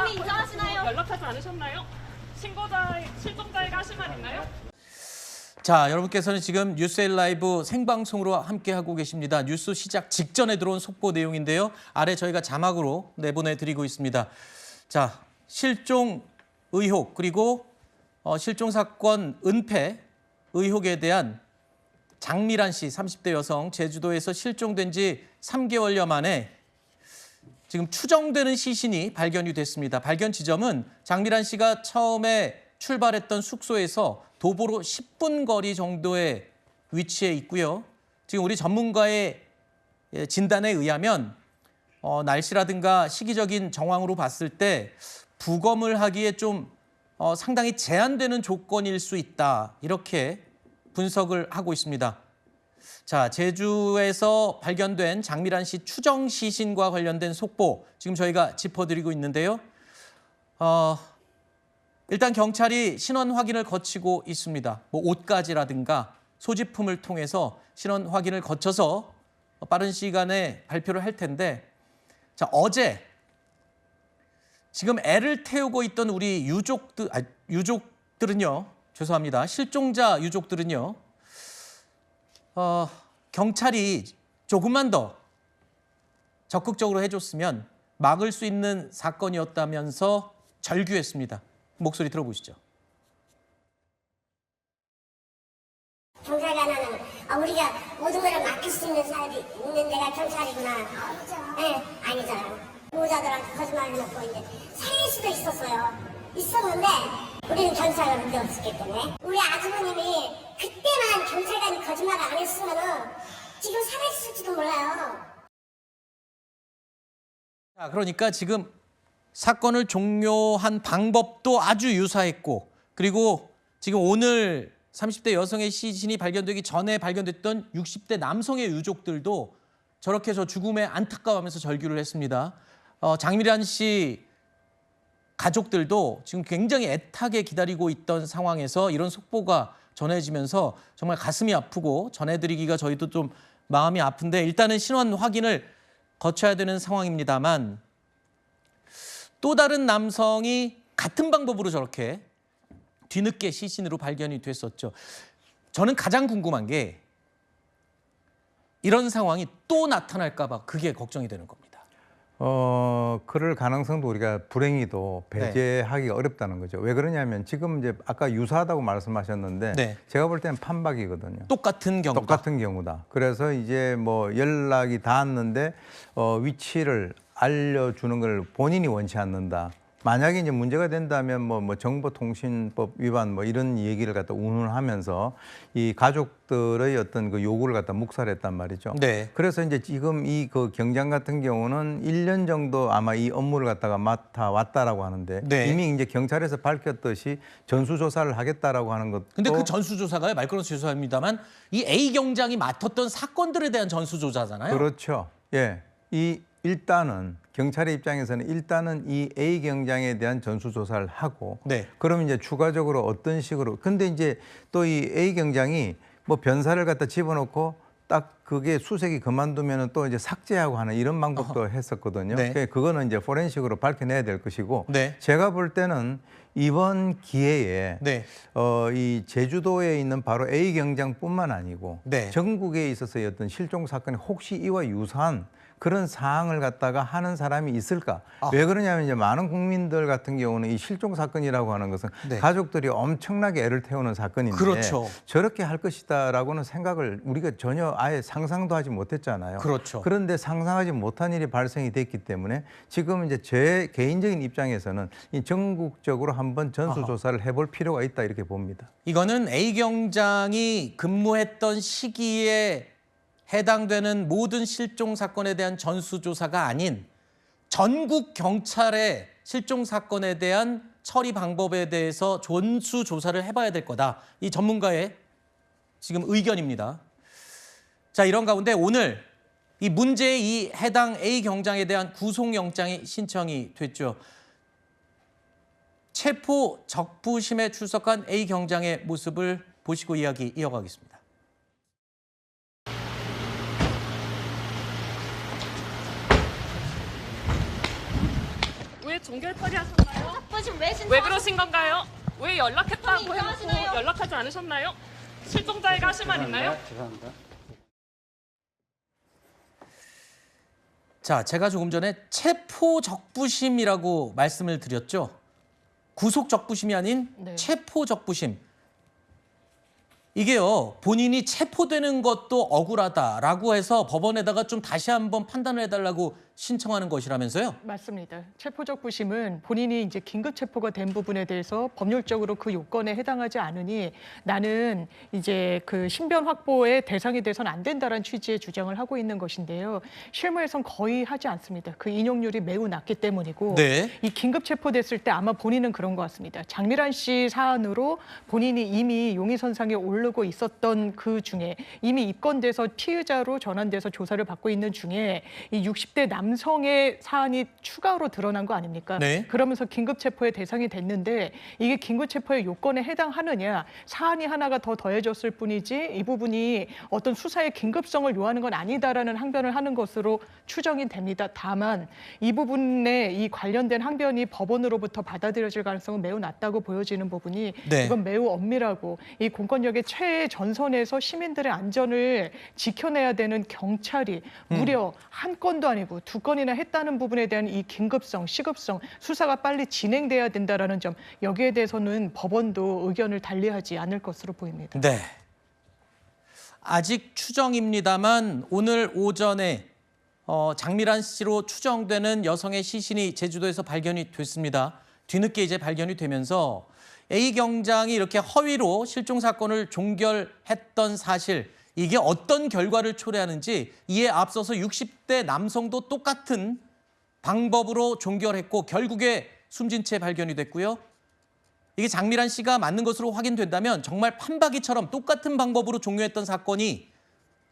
본인 인정하시나요? 연락하지 않으셨나요? 실종자에게 하실 말 있나요? 자, 여러분께서는 지금 뉴스L 라이브 생방송으로 함께하고 계십니다. 뉴스 시작 직전에 들어온 속보 내용인데요. 아래 저희가 자막으로 내보내드리고 있습니다. 자, 실종 의혹 그리고 실종 사건 은폐 의혹에 대한 장미란 씨 30대 여성 제주도에서 실종된 지 3개월여 만에 지금 추정되는 시신이 발견이 됐습니다. 발견 지점은 장미란 씨가 처음에 출발했던 숙소에서 도보로 10분 거리 정도의 위치에 있고요. 지금 우리 전문가의 진단에 의하면 날씨라든가 시기적인 정황으로 봤을 때 부검을 하기에 좀 상당히 제한되는 조건일 수 있다. 이렇게 분석을 하고 있습니다. 자, 제주에서 발견된 장미란 씨 추정 시신과 관련된 속보 지금 저희가 짚어드리고 있는데요. 일단 경찰이 신원 확인을 거치고 있습니다. 뭐 옷가지라든가 소지품을 통해서 신원 확인을 거쳐서 빠른 시간에 발표를 할 텐데, 자, 어제 지금 애를 태우고 있던 우리 유족들은요, 죄송합니다. 실종자 유족들은요, 경찰이 조금만 더 적극적으로 해줬으면 막을 수 있는 사건이었다면서 절규했습니다. 목소리 들어보시죠. 경찰관은 우리가 모든 걸 맡길 수 있는 사람이 있는 데가 경찰이구나. 네, 아니잖아요. 보호자들한테 거짓말 해놓고 이제 살릴 수도 있었는데 우리는 경찰관을 믿었기 때문에 우리 아주버님이 그때만 경찰관이 거짓말을 안 했으면은 지금 살아있을지도 몰라요. 자, 그러니까 지금 사건을 종료한 방법도 아주 유사했고, 그리고 지금 오늘 30대 여성의 시신이 발견되기 전에 발견됐던 60대 남성의 유족들도 저렇게 저 죽음에 안타까워하면서 절규를 했습니다. 장미란 씨 가족들도 지금 굉장히 애타게 기다리고 있던 상황에서 이런 속보가 전해지면서 정말 가슴이 아프고 전해드리기가 저희도 좀 마음이 아픈데, 일단은 신원 확인을 거쳐야 되는 상황입니다만, 또 다른 남성이 같은 방법으로 저렇게 뒤늦게 시신으로 발견이 됐었죠. 저는 가장 궁금한 게 이런 상황이 또 나타날까 봐 그게 걱정이 되는 겁니다. 그럴 가능성도 우리가 불행히도 배제하기가 어렵다는 거죠. 왜 그러냐면 지금 이제 아까 유사하다고 말씀하셨는데 네. 제가 볼 때는 판박이거든요. 똑같은 경우다. 똑같은 경우다. 그래서 이제 뭐 연락이 닿았는데 위치를 알려주는 걸 본인이 원치 않는다. 만약에 이제 문제가 된다면 뭐 정보통신법 위반 뭐 이런 얘기를 갖다 운운하면서 이 가족들의 어떤 그 요구를 갖다 묵살했단 말이죠. 네. 그래서 이제 지금 이 그 경장 같은 경우는 1년 정도 아마 이 업무를 갖다가 맡아왔다라고 하는데 네. 이미 이제 경찰에서 밝혔듯이 전수조사를 하겠다라고 하는 것도. 근데 그 전수조사가요, 말 끊어서 죄송합니다만 이 A 경장이 맡았던 사건들에 대한 전수조사잖아요. 그렇죠. 예. 일단은 경찰의 입장에서는 일단은 이 A 경장에 대한 전수조사를 하고, 네. 그럼 이제 추가적으로 어떤 식으로, 근데 이제 또 이 A 경장이 뭐 변사를 갖다 집어넣고 딱 그게 수색이 그만두면은 또 이제 삭제하고 하는 이런 방법도 했었거든요. 네. 그거는 이제 포렌식으로 밝혀내야 될 것이고, 네. 제가 볼 때는 이번 기회에 네. 이 제주도에 있는 바로 A 경장뿐만 아니고 네. 전국에 있어서의 어떤 실종 사건이 혹시 이와 유사한 그런 사항을 갖다가 하는 사람이 있을까? 왜 그러냐면 이제 많은 국민들 같은 경우는 이 실종 사건이라고 하는 것은 네. 가족들이 엄청나게 애를 태우는 사건인데 그렇죠. 저렇게 할 것이다라고는 생각을 우리가 전혀 아예 상상도 하지 못했잖아요. 그렇죠. 그런데 상상하지 못한 일이 발생이 됐기 때문에 지금 이제 제 개인적인 입장에서는 이 전국적으로 한번 전수조사를 해볼 필요가 있다 이렇게 봅니다. 이거는 A 경장이 근무했던 시기에 해당되는 모든 실종 사건에 대한 전수조사가 아닌 전국 경찰의 실종 사건에 대한 처리 방법에 대해서 전수조사를 해봐야 될 거다. 이 전문가의 지금 의견입니다. 자, 이런 가운데 오늘 이 문제의 이 해당 A 경장에 대한 구속영장이 신청이 됐죠. 체포 적부심에 출석한 A 경장의 모습을 보시고 이야기 이어가겠습니다. 왜 종결 처리하셨나요? 지금 왜 왜 신청하셨... 그러신 건가요? 왜 연락했다고 선생님, 해놓고 이상하시네요. 연락하지 않으셨나요? 실종자에게 하실 말 있나요? 죄송합니다. 자, 제가 조금 전에 체포 적부심이라고 말씀을 드렸죠. 구속 적부심이 아닌 네. 체포 적부심. 이게요, 본인이 체포되는 것도 억울하다라고 해서 법원에다가 좀 다시 한번 판단을 해달라고 신청하는 것이라면서요? 맞습니다. 체포적 부심은 본인이 이제 긴급 체포가 된 부분에 대해서 법률적으로 그 요건에 해당하지 않으니 나는 이제 그 신변 확보의 대상이 돼서는 안 된다는 취지의 주장을 하고 있는 것인데요. 실무에선 거의 하지 않습니다. 그 인용률이 매우 낮기 때문이고 네. 이 긴급 체포됐을 때 아마 본인은 그런 것 같습니다. 장미란 씨 사안으로 본인이 이미 용의선상에 오르고 있었던 그 중에 이미 입건돼서 피의자로 전환돼서 조사를 받고 있는 중에 이 60대 남성의 사안이 추가로 드러난 거 아닙니까? 네. 그러면서 긴급 체포의 대상이 됐는데 이게 긴급 체포의 요건에 해당하느냐, 사안이 하나가 더 더해졌을 뿐이지 이 부분이 어떤 수사의 긴급성을 요하는 건 아니다라는 항변을 하는 것으로 추정이 됩니다. 다만 이 부분에 이 관련된 항변이 법원으로부터 받아들여질 가능성은 매우 낮다고 보여지는 부분이 네. 이건 매우 엄밀하고 이 공권력의 최전선에서 시민들의 안전을 지켜내야 되는 경찰이 무려 한 건도 아니고 두 건이나 했다는 부분에 대한 이 긴급성, 시급성, 수사가 빨리 진행돼야 된다라는 점, 여기에 대해서는 법원도 의견을 달리하지 않을 것으로 보입니다. 네. 아직 추정입니다만 오늘 오전에 장미란 씨로 추정되는 여성의 시신이 제주도에서 발견이 됐습니다. 뒤늦게 이제 발견이 되면서 A 경장이 이렇게 허위로 실종 사건을 종결했던 사실, 이게 어떤 결과를 초래하는지 이에 앞서서 60대 남성도 똑같은 방법으로 종결했고 결국에 숨진 채 발견이 됐고요. 이게 장미란 씨가 맞는 것으로 확인된다면 정말 판박이처럼 똑같은 방법으로 종료했던 사건이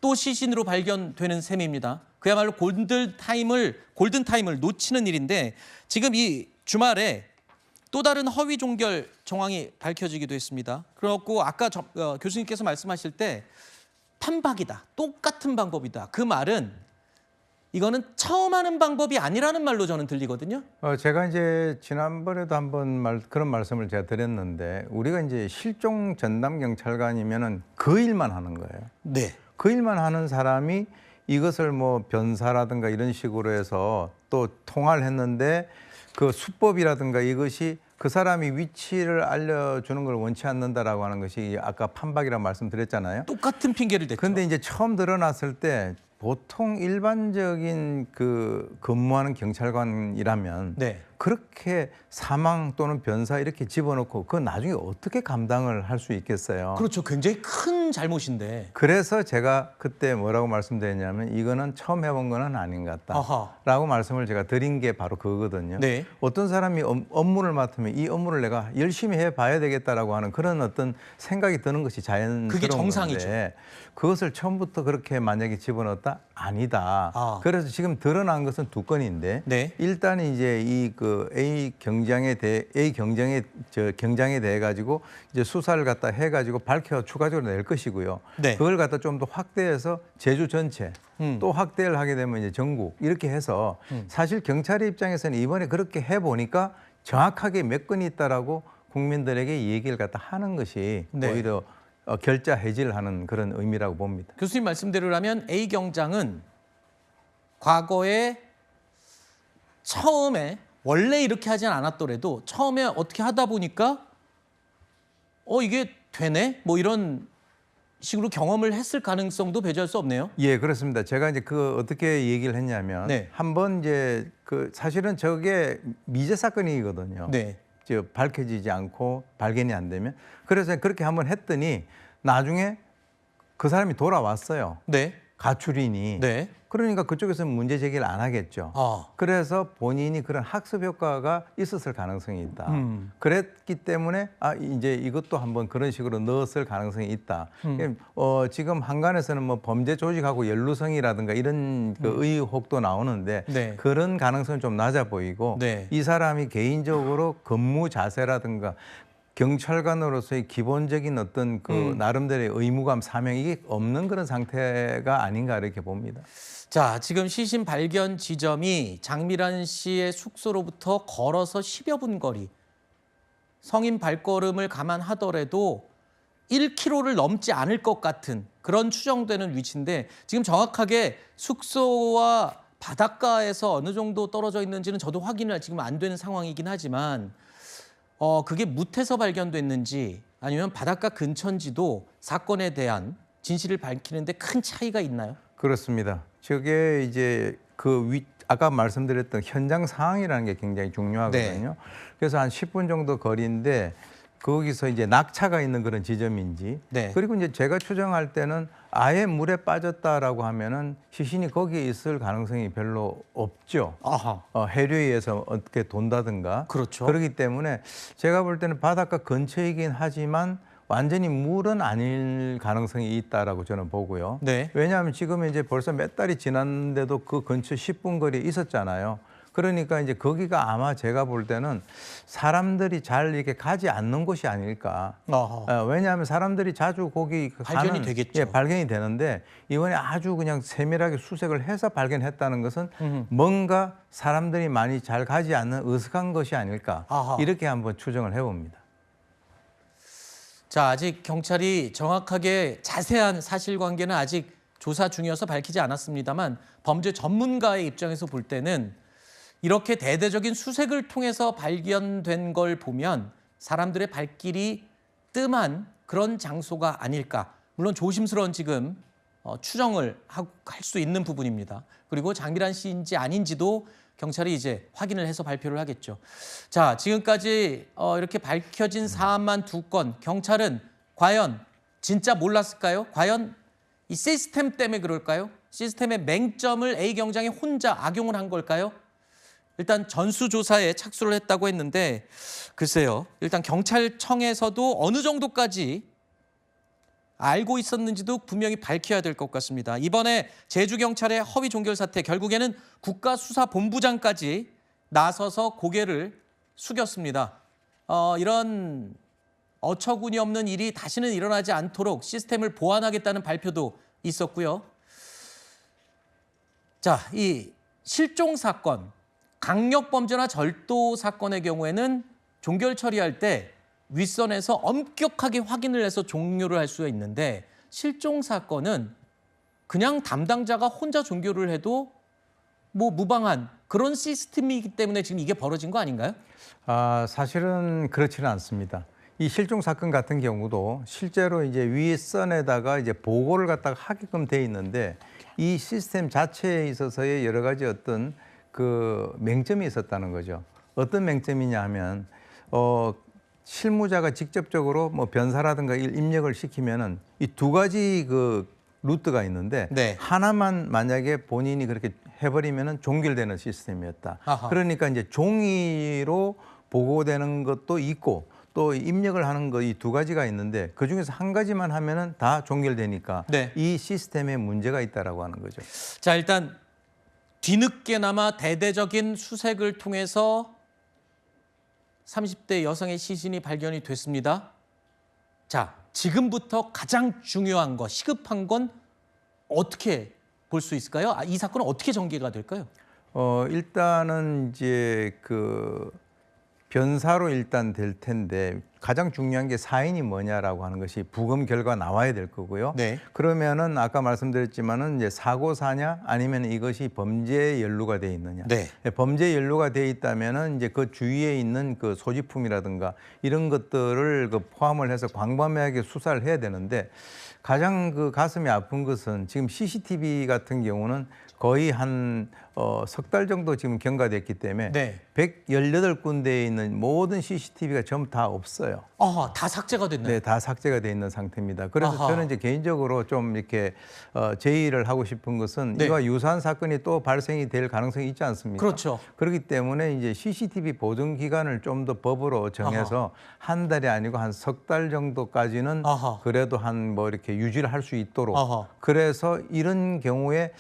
또 시신으로 발견되는 셈입니다. 그야말로 골든타임을 놓치는 일인데 지금 이 주말에 또 다른 허위 종결 정황이 밝혀지기도 했습니다. 그렇고 아까 교수님께서 말씀하실 때 판박이다, 똑같은 방법이다. 그 말은 이거는 처음 하는 방법이 아니라는 말로 저는 들리거든요. 제가 이제 지난번에도 한번 그런 말씀을 제가 드렸는데 우리가 이제 실종 전담 경찰관이면은 그 일만 하는 거예요. 네. 그 일만 하는 사람이 이것을 뭐 변사라든가 이런 식으로 해서 또 통화를 했는데 그 수법이라든가 이것이 그 사람이 위치를 알려주는 걸 원치 않는다라고 하는 것이 아까 판박이라고 말씀드렸잖아요. 똑같은 핑계를 댔죠. 그런데 이제 처음 드러났을 때 보통 일반적인 그 근무하는 경찰관이라면 네. 그렇게 사망 또는 변사 이렇게 집어넣고 그건 나중에 어떻게 감당을 할 수 있겠어요. 그렇죠. 굉장히 큰 잘못인데. 그래서 제가 그때 뭐라고 말씀드렸냐면 이거는 처음 해본 거는 아닌 것 같다라고 말씀을 제가 드린 게 바로 그거거든요. 네. 어떤 사람이 업무를 맡으면 이 업무를 내가 열심히 해봐야 되겠다라고 하는 그런 어떤 생각이 드는 것이 자연스러운 그게 정상이죠. 건데 그것을 처음부터 그렇게 만약에 집어넣었다? 아니다. 아. 그래서 지금 드러난 것은 두 건인데 네. 일단 이제 이 그 A 경장에 대해 가지고 이제 수사를 갖다 해 가지고 밝혀 추가적으로 낼 것이고요. 네. 그걸 갖다 좀 더 확대해서 제주 전체 또 확대를 하게 되면 이제 전국 이렇게 해서 사실 경찰의 입장에서는 이번에 그렇게 해 보니까 정확하게 몇 건이 있다라고 국민들에게 이 얘기를 갖다 하는 것이 네. 오히려 결자 해지를 하는 그런 의미라고 봅니다. 교수님 말씀대로라면 A 경장은 과거에 처음에 원래 이렇게 하진 않았더라도 처음에 어떻게 하다 보니까 이게 되네? 뭐 이런 식으로 경험을 했을 가능성도 배제할 수 없네요. 예, 그렇습니다. 제가 이제 그 어떻게 얘기를 했냐면 네. 한번 이제 그 사실은 저게 미제 사건이거든요. 네. 밝혀지지 않고 발견이 안 되면 그래서 그렇게 한번 했더니 나중에 그 사람이 돌아왔어요. 네. 가출인이. 네. 그러니까 그쪽에서는 문제 제기를 안 하겠죠. 그래서 본인이 그런 학습 효과가 있었을 가능성이 있다. 그랬기 때문에 이제 이것도 한번 그런 식으로 넣었을 가능성이 있다. 지금 한간에서는 뭐 범죄 조직하고 연루성이라든가 이런 그 의혹도 나오는데 네. 그런 가능성은 좀 낮아 보이고 네. 이 사람이 개인적으로 근무 자세라든가 경찰관으로서의 기본적인 어떤 그 나름대로의 의무감, 사명 이게 없는 그런 상태가 아닌가 이렇게 봅니다. 자, 지금 시신 발견 지점이 장미란 씨의 숙소로부터 걸어서 10여 분 거리. 성인 발걸음을 감안하더라도 1km를 넘지 않을 것 같은 그런 추정되는 위치인데 지금 정확하게 숙소와 바닷가에서 어느 정도 떨어져 있는지는 저도 확인을 지금 안 되는 상황이긴 하지만 그게 무태서 발견됐는지 아니면 바닷가 근처인지도 사건에 대한 진실을 밝히는데 큰 차이가 있나요? 그렇습니다. 저게 이제 아까 말씀드렸던 현장 상황이라는 게 굉장히 중요하거든요. 네. 그래서 한 10분 정도 거리인데 거기서 이제 낙차가 있는 그런 지점인지 네. 그리고 이제 제가 추정할 때는 아예 물에 빠졌다라고 하면은 시신이 거기에 있을 가능성이 별로 없죠. 아하. 해류에 의해서 어떻게 돈다든가. 그렇죠. 그렇기 때문에 제가 볼 때는 바닷가 근처이긴 하지만 완전히 물은 아닐 가능성이 있다라고 저는 보고요. 네. 왜냐하면 지금 이제 벌써 몇 달이 지났는데도 그 근처 10분 거리에 있었잖아요. 그러니까 이제 거기가 아마 제가 볼 때는 사람들이 잘 이렇게 가지 않는 곳이 아닐까. 왜냐하면 사람들이 자주 거기 발견이 되겠죠. 예, 발견이 되는데 이번에 아주 그냥 세밀하게 수색을 해서 발견했다는 것은 뭔가 사람들이 많이 잘 가지 않는 으슥한 것이 아닐까. 아하. 이렇게 한번 추정을 해봅니다. 자, 아직 경찰이 정확하게 자세한 사실관계는 아직 조사 중이어서 밝히지 않았습니다만 범죄 전문가의 입장에서 볼 때는 이렇게 대대적인 수색을 통해서 발견된 걸 보면 사람들의 발길이 뜸한 그런 장소가 아닐까. 물론 조심스러운 지금 추정을 할 수 있는 부분입니다. 그리고 장미란 씨인지 아닌지도 경찰이 이제 확인을 해서 발표를 하겠죠. 자, 지금까지 이렇게 밝혀진 사안만 2건. 경찰은 과연 진짜 몰랐을까요? 과연 이 시스템 때문에 그럴까요? 시스템의 맹점을 A 경장이 혼자 악용을 한 걸까요? 일단 전수조사에 착수를 했다고 했는데 글쎄요. 일단 경찰청에서도 어느 정도까지 알고 있었는지도 분명히 밝혀야 될 것 같습니다. 이번에 제주경찰의 허위 종결 사태 결국에는 국가수사본부장까지 나서서 고개를 숙였습니다. 이런 어처구니 없는 일이 다시는 일어나지 않도록 시스템을 보완하겠다는 발표도 있었고요. 자, 이 실종 사건, 강력범죄나 절도 사건의 경우에는 종결 처리할 때 윗선에서 엄격하게 확인을 해서 종료를 할 수가 있는데 실종 사건은 그냥 담당자가 혼자 종결을 해도 뭐 무방한 그런 시스템이기 때문에 지금 이게 벌어진 거 아닌가요? 사실은 그렇지는 않습니다. 이 실종 사건 같은 경우도 실제로 이제 윗선에다가 이제 보고를 갖다가 하게끔 돼 있는데 이 시스템 자체에 있어서의 여러 가지 어떤 그 맹점이 있었다는 거죠. 어떤 맹점이냐 하면 실무자가 직접적으로 뭐 변사라든가 입력을 시키면은 이 2가지 그 루트가 있는데 네. 하나만 만약에 본인이 그렇게 해버리면은 종결되는 시스템이었다. 아하. 그러니까 이제 종이로 보고되는 것도 있고 또 입력을 하는 거 이 2가지가 있는데 그 중에서 한 가지만 하면은 다 종결되니까 네. 이 시스템에 문제가 있다라고 하는 거죠. 자, 일단 뒤늦게나마 대대적인 수색을 통해서 30대 여성의 시신이 발견이 됐습니다. 자, 지금부터 가장 중요한 거, 시급한 건 어떻게 볼 수 있을까요? 이 사건은 어떻게 전개가 될까요? 일단은 이제 그 변사로 일단 될 텐데 가장 중요한 게 사인이 뭐냐라고 하는 것이 부검 결과 나와야 될 거고요. 네. 그러면은 아까 말씀드렸지만은 이제 사고사냐 아니면 이것이 범죄에 연루가 돼 있느냐. 네. 범죄에 연루가 돼 있다면은 이제 그 주위에 있는 그 소지품이라든가 이런 것들을 그 포함을 해서 광범위하게 수사를 해야 되는데 가장 그 가슴이 아픈 것은 지금 CCTV 같은 경우는 거의 한 석 달 정도 지금 경과됐기 때문에 네. 118군데에 있는 모든 CCTV가 전부 다 없어요. 다 삭제가 됐네요. 네, 다 삭제가 돼 있는 상태입니다. 그래서 아하. 저는 이제 개인적으로 좀 이렇게 제의를 하고 싶은 것은 네. 이와 유사한 사건이 또 발생이 될 가능성이 있지 않습니까? 그렇죠. 그렇기 때문에 이제 CCTV 보존 기간을 좀 더 법으로 정해서 한 달이 아니고 한 석 달 정도까지는 아하. 그래도 한 뭐 이렇게 유지를 할 수 있도록 아하. 그래서 이런 경우에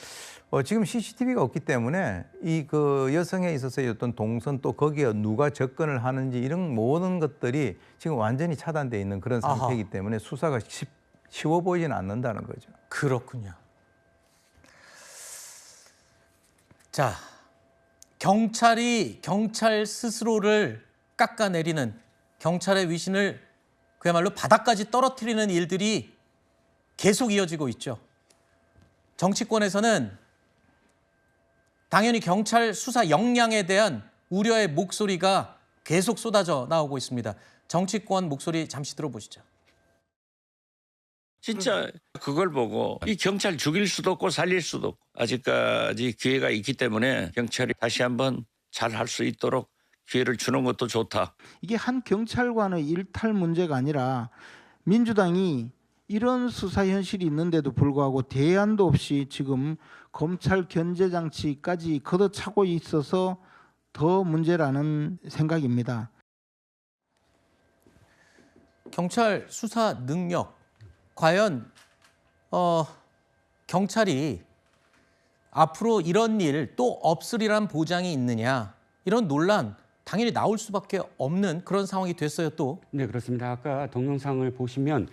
지금 CCTV가 없기 때문에 이 그 여성에 있어서의 어떤 동선 또 거기에 누가 접근을 하는지 이런 모든 것들이 지금 완전히 차단돼 있는 그런 아하. 상태이기 때문에 수사가 쉬워 보이지는 않는다는 거죠. 그렇군요. 자, 경찰 스스로를 깎아내리는 경찰의 위신을 그야말로 바닥까지 떨어뜨리는 일들이 계속 이어지고 있죠. 정치권에서는 당연히 경찰 수사 역량에 대한 우려의 목소리가 계속 쏟아져 나오고 있습니다. 정치권 목소리 잠시 들어보시죠. 진짜 그걸 보고 이 경찰 죽일 수도 없고 살릴 수도 없고 아직까지 기회가 있기 때문에 경찰이 다시 한번 잘 할 수 있도록 기회를 주는 것도 좋다. 이게 한 경찰관의 일탈 문제가 아니라 민주당이 이런 수사 현실이 있는데도 불구하고 대안도 없이 지금 검찰 견제 장치까지 걷어차고 있어서 더 문제라는 생각입니다. 경찰 수사 능력, 과연 경찰이 앞으로 이런 일 또 없으리란 보장이 있느냐, 이런 논란 당연히 나올 수밖에 없는 그런 상황이 됐어요. 또 네, 그렇습니다. 아까 동영상을 보시면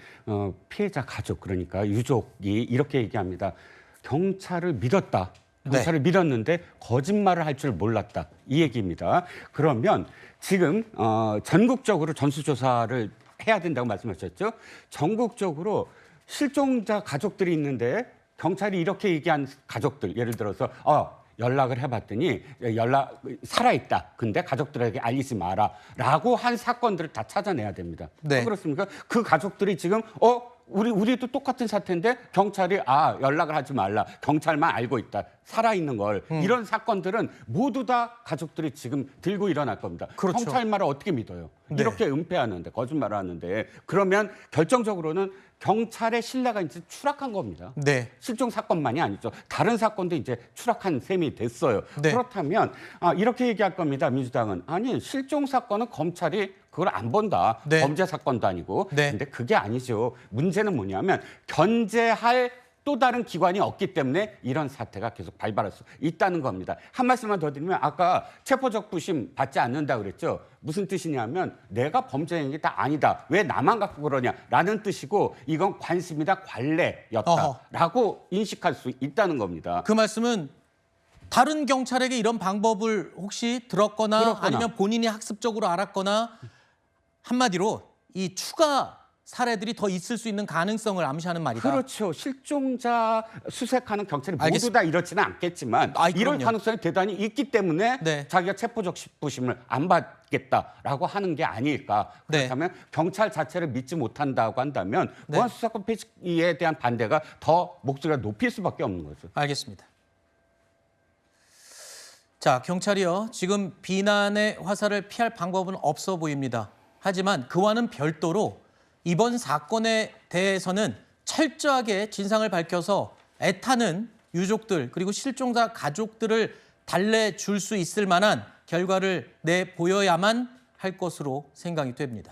피해자 가족, 그러니까 유족이 이렇게 얘기합니다. 경찰을 믿었다. 경찰을 믿었는데 거짓말을 할 줄 몰랐다. 이 얘기입니다. 그러면 지금 전국적으로 전수조사를 해야 된다고 말씀하셨죠. 전국적으로 실종자 가족들이 있는데 경찰이 이렇게 얘기한 가족들, 예를 들어서 연락을 해봤더니 살아있다. 근데 가족들에게 알리지 마라. 라고 한 사건들을 다 찾아내야 됩니다. 네. 그렇습니까? 그 가족들이 지금 우리도 똑같은 사태인데 경찰이 연락을 하지 말라. 경찰만 알고 있다. 살아있는 걸. 이런 사건들은 모두 다 가족들이 지금 들고 일어날 겁니다. 그렇죠. 경찰 말을 어떻게 믿어요? 네. 이렇게 은폐하는데, 거짓말을 하는데. 그러면 결정적으로는 경찰의 신뢰가 이제 추락한 겁니다. 네. 실종 사건만이 아니죠. 다른 사건도 이제 추락한 셈이 됐어요. 네. 그렇다면 이렇게 얘기할 겁니다. 민주당은. 아니, 실종 사건은 검찰이 그걸 안 본다. 네. 범죄 사건도 아니고. 네. 근데 그게 아니죠. 문제는 뭐냐면 견제할 또 다른 기관이 없기 때문에 이런 사태가 계속 발발할 수 있다는 겁니다. 한 말씀만 더 드리면 아까 체포적 부심 받지 않는다 그랬죠. 무슨 뜻이냐면 내가 범죄 행위가 아니다. 왜 나만 갖고 그러냐라는 뜻이고 이건 관습이다, 관례였다라고 인식할 수 있다는 겁니다. 그 말씀은 다른 경찰에게 이런 방법을 혹시 들었거나 아니면 본인이 학습적으로 알았거나 한마디로 이 추가 사례들이 더 있을 수 있는 가능성을 암시하는 말이다. 그렇죠. 실종자 수색하는 경찰이 모두 알겠습니다. 다 이렇지는 않겠지만 이런 그럼요. 가능성이 대단히 있기 때문에 네. 자기가 체포적 부심을 안 받겠다라고 하는 게 아닐까. 네. 그렇다면 경찰 자체를 믿지 못한다고 한다면 네. 무한수사권 폐지에 대한 반대가 더 목소리가 높일 수밖에 없는 거죠. 알겠습니다. 자, 경찰이요. 지금 비난의 화살을 피할 방법은 없어 보입니다. 하지만 그와는 별도로 이번 사건에 대해서는 철저하게 진상을 밝혀서 애타는 유족들 그리고 실종자 가족들을 달래줄 수 있을 만한 결과를 내보여야만 할 것으로 생각이 됩니다.